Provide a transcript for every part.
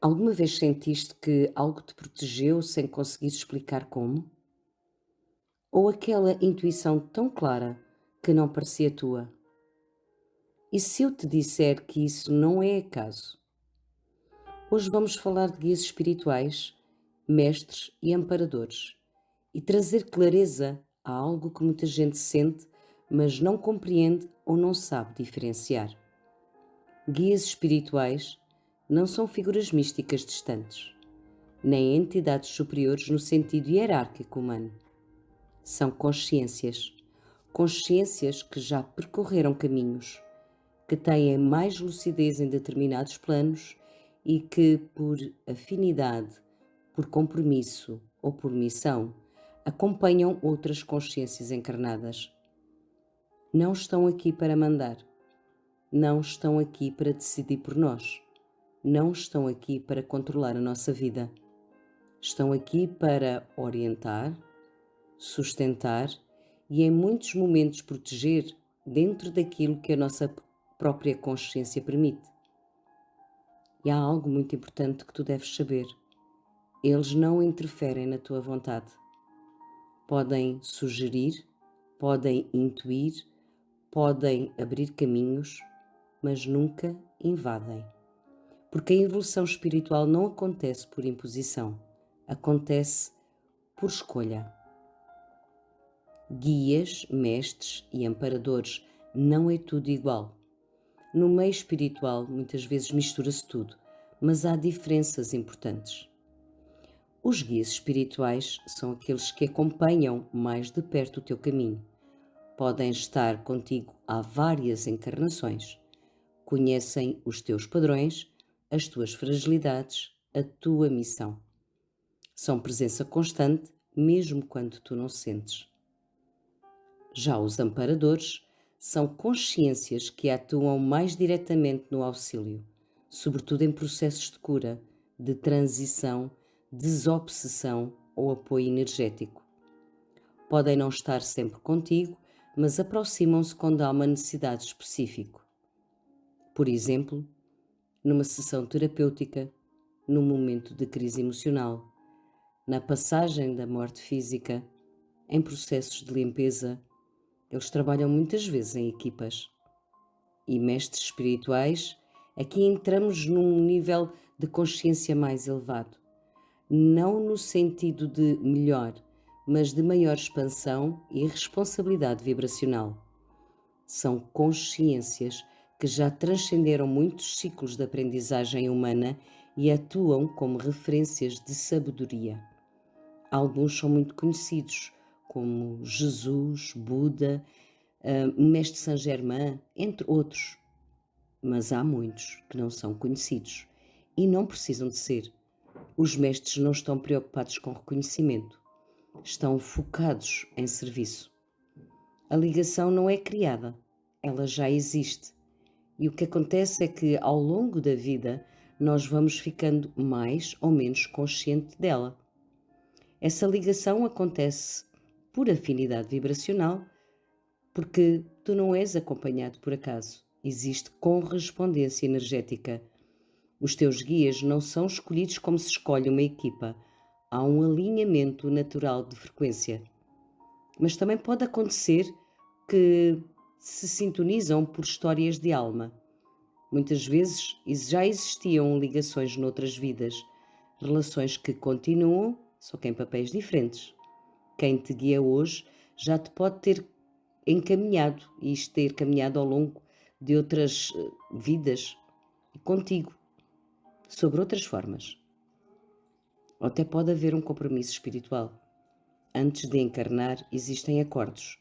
Alguma vez sentiste que algo te protegeu sem conseguir explicar como? Ou aquela intuição tão clara que não parecia tua? E se eu te disser que isso não é acaso? Hoje vamos falar de guias espirituais, mestres e amparadores e trazer clareza a algo que muita gente sente, mas não compreende ou não sabe diferenciar. Guias espirituais não são figuras místicas distantes, nem entidades superiores no sentido hierárquico humano. São consciências, consciências que já percorreram caminhos, que têm mais lucidez em determinados planos e que, por afinidade, por compromisso ou por missão, acompanham outras consciências encarnadas. Não estão aqui para mandar, não estão aqui para decidir por nós, não estão aqui para controlar a nossa vida. Estão aqui para orientar, sustentar e, em muitos momentos, proteger dentro daquilo que a nossa própria consciência permite. E há algo muito importante que tu deves saber: eles não interferem na tua vontade. Podem sugerir, podem intuir, podem abrir caminhos, mas nunca invadem. Porque a evolução espiritual não acontece por imposição, acontece por escolha. Guias, mestres e amparadores, não é tudo igual. No meio espiritual, muitas vezes mistura-se tudo, mas há diferenças importantes. Os guias espirituais são aqueles que acompanham mais de perto o teu caminho. Podem estar contigo há várias encarnações. Conhecem os teus padrões, as tuas fragilidades, a tua missão. São presença constante, mesmo quando tu não sentes. Já os amparadores são consciências que atuam mais diretamente no auxílio, sobretudo em processos de cura, de transição, desobsessão ou apoio energético. Podem não estar sempre contigo, mas aproximam-se quando há uma necessidade específica. Por exemplo, numa sessão terapêutica, num momento de crise emocional, na passagem da morte física, em processos de limpeza. Eles trabalham muitas vezes em equipas. E mestres espirituais, aqui entramos num nível de consciência mais elevado. Não no sentido de melhor, mas de maior expansão e responsabilidade vibracional. São consciências que já transcenderam muitos ciclos de aprendizagem humana e atuam como referências de sabedoria. Alguns são muito conhecidos, como Jesus, Buda, Mestre Saint-Germain, entre outros. Mas há muitos que não são conhecidos e não precisam de ser. Os mestres não estão preocupados com reconhecimento, estão focados em serviço. A ligação não é criada, ela já existe. E o que acontece é que, ao longo da vida, nós vamos ficando mais ou menos consciente dela. Essa ligação acontece por afinidade vibracional, porque tu não és acompanhado por acaso. Existe correspondência energética. Os teus guias não são escolhidos como se escolhe uma equipa. Há um alinhamento natural de frequência. Mas também pode acontecer que se sintonizam por histórias de alma. Muitas vezes já existiam ligações noutras vidas, relações que continuam, só que em papéis diferentes. Quem te guia hoje já te pode ter encaminhado e ter caminhado ao longo de outras vidas contigo, sobre outras formas. Ou até pode haver um compromisso espiritual. Antes de encarnar, existem acordos,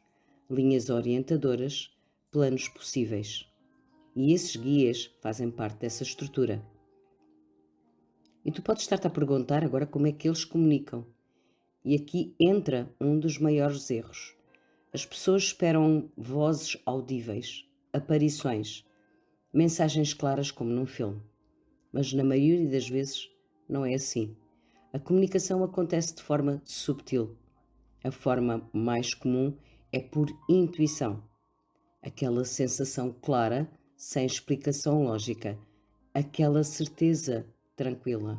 linhas orientadoras, planos possíveis. E esses guias fazem parte dessa estrutura. E tu podes estar-te a perguntar agora como é que eles comunicam. E aqui entra um dos maiores erros. As pessoas esperam vozes audíveis, aparições, mensagens claras como num filme. Mas na maioria das vezes não é assim. A comunicação acontece de forma subtil. A forma mais comum é por intuição. Aquela sensação clara, sem explicação lógica. Aquela certeza tranquila.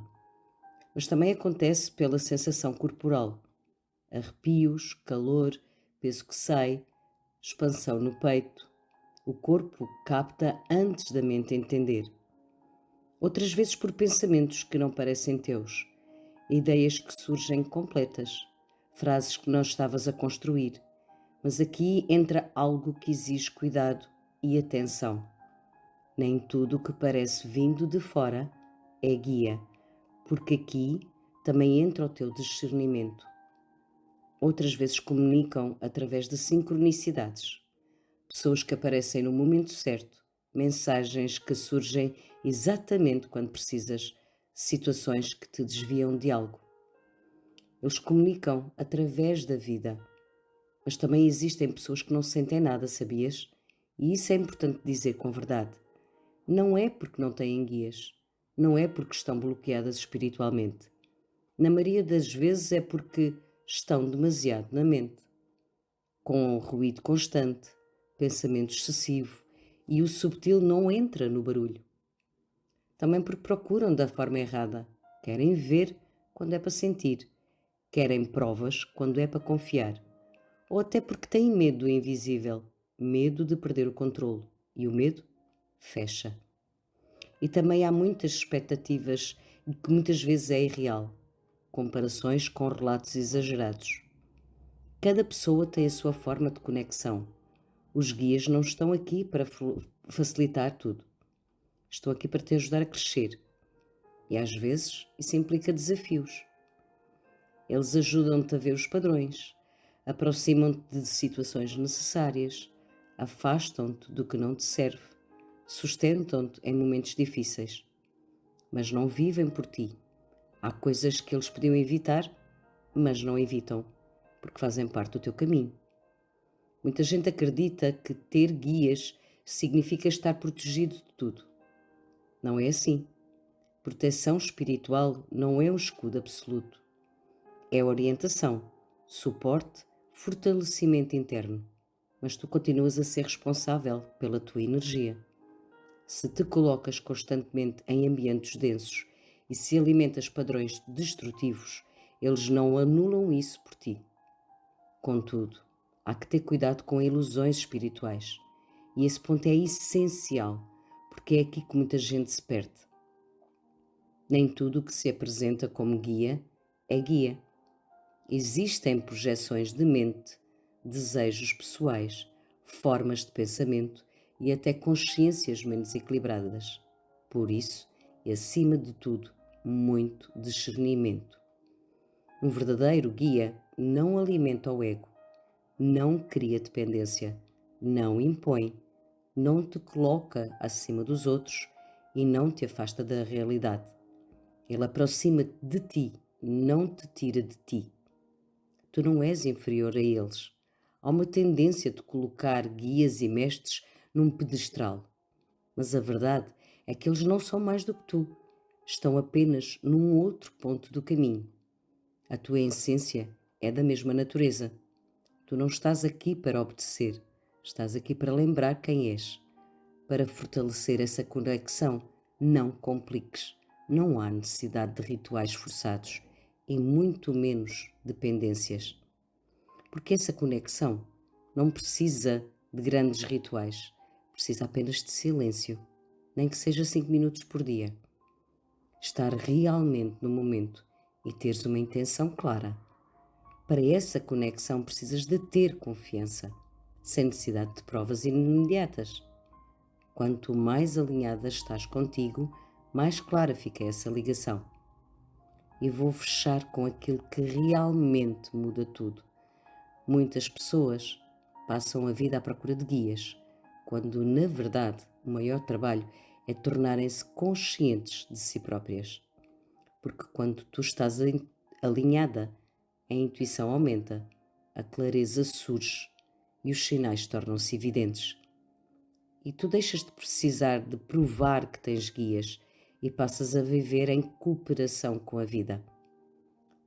Mas também acontece pela sensação corporal: arrepios, calor, peso que sai, expansão no peito. O corpo capta antes da mente entender. Outras vezes por pensamentos que não parecem teus, ideias que surgem completas, frases que não estavas a construir. Mas aqui entra algo que exige cuidado e atenção. Nem tudo o que parece vindo de fora é guia, porque aqui também entra o teu discernimento. Outras vezes comunicam através de sincronicidades, pessoas que aparecem no momento certo, mensagens que surgem exatamente quando precisas, situações que te desviam de algo. Eles comunicam através da vida, mas também existem pessoas que não sentem nada, sabias? E isso é importante dizer com verdade. Não é porque não têm guias, não é porque estão bloqueadas espiritualmente. Na maioria das vezes é porque estão demasiado na mente, com ruído constante, pensamento excessivo, e o subtil não entra no barulho. Também porque procuram da forma errada. Querem ver quando é para sentir, querem provas quando é para confiar, ou até porque têm medo do invisível, medo de perder o controle, e o medo fecha. E também há muitas expectativas que muitas vezes é irreal, comparações com relatos exagerados. Cada pessoa tem a sua forma de conexão. Os guias não estão aqui para facilitar tudo. Estão aqui para te ajudar a crescer. E às vezes isso implica desafios. Eles ajudam-te a ver os padrões, aproximam-te de situações necessárias, afastam-te do que não te serve, sustentam-te em momentos difíceis. Mas não vivem por ti. Há coisas que eles podiam evitar, mas não evitam, porque fazem parte do teu caminho. Muita gente acredita que ter guias significa estar protegido de tudo. Não é assim. Proteção espiritual não é um escudo absoluto. É orientação, suporte, fortalecimento interno. Mas tu continuas a ser responsável pela tua energia. Se te colocas constantemente em ambientes densos e se alimentas padrões destrutivos, eles não anulam isso por ti. Contudo, há que ter cuidado com ilusões espirituais. E esse ponto é essencial, porque é aqui que muita gente se perde. Nem tudo o que se apresenta como guia é guia. Existem projeções de mente, desejos pessoais, formas de pensamento e até consciências menos equilibradas. Por isso, e acima de tudo, muito discernimento. Um verdadeiro guia não alimenta o ego, não cria dependência, não impõe, não te coloca acima dos outros e não te afasta da realidade. Ele aproxima-te de ti, não te tira de ti. Tu não és inferior a eles. Há uma tendência de colocar guias e mestres num pedestral. Mas a verdade é que eles não são mais do que tu. Estão apenas num outro ponto do caminho. A tua essência é da mesma natureza. Tu não estás aqui para obedecer. Estás aqui para lembrar quem és. Para fortalecer essa conexão, não compliques. Não há necessidade de rituais forçados e muito menos dependências. Porque essa conexão não precisa de grandes rituais, precisa apenas de silêncio, nem que seja 5 minutos por dia. Estar realmente no momento e teres uma intenção clara. Para essa conexão precisas de ter confiança, sem necessidade de provas imediatas. Quanto mais alinhada estás contigo, mais clara fica essa ligação. E vou fechar com aquilo que realmente muda tudo. Muitas pessoas passam a vida à procura de guias, quando, na verdade, o maior trabalho é tornarem-se conscientes de si próprias. Porque quando tu estás alinhada, a intuição aumenta, a clareza surge e os sinais tornam-se evidentes. E tu deixas de precisar de provar que tens guias e passas a viver em cooperação com a vida.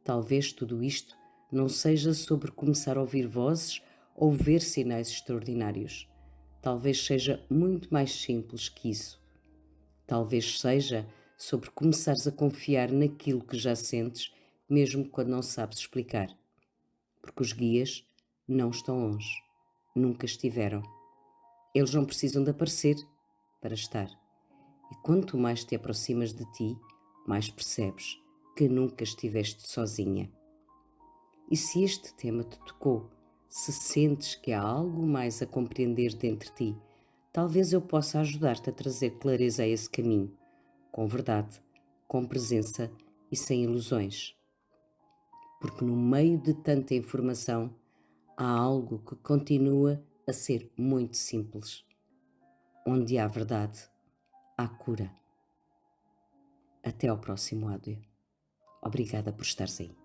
Talvez tudo isto não seja sobre começar a ouvir vozes ou ver sinais extraordinários. Talvez seja muito mais simples que isso. Talvez seja sobre começares a confiar naquilo que já sentes, mesmo quando não sabes explicar. Porque os guias não estão longe, nunca estiveram. Eles não precisam de aparecer para estar. E quanto mais te aproximas de ti, mais percebes que nunca estiveste sozinha. E se este tema te tocou, se sentes que há algo mais a compreender dentro de ti, talvez eu possa ajudar-te a trazer clareza a esse caminho, com verdade, com presença e sem ilusões. Porque no meio de tanta informação, há algo que continua a ser muito simples. Onde há verdade, há cura. Até ao próximo áudio. Obrigada por estares aí.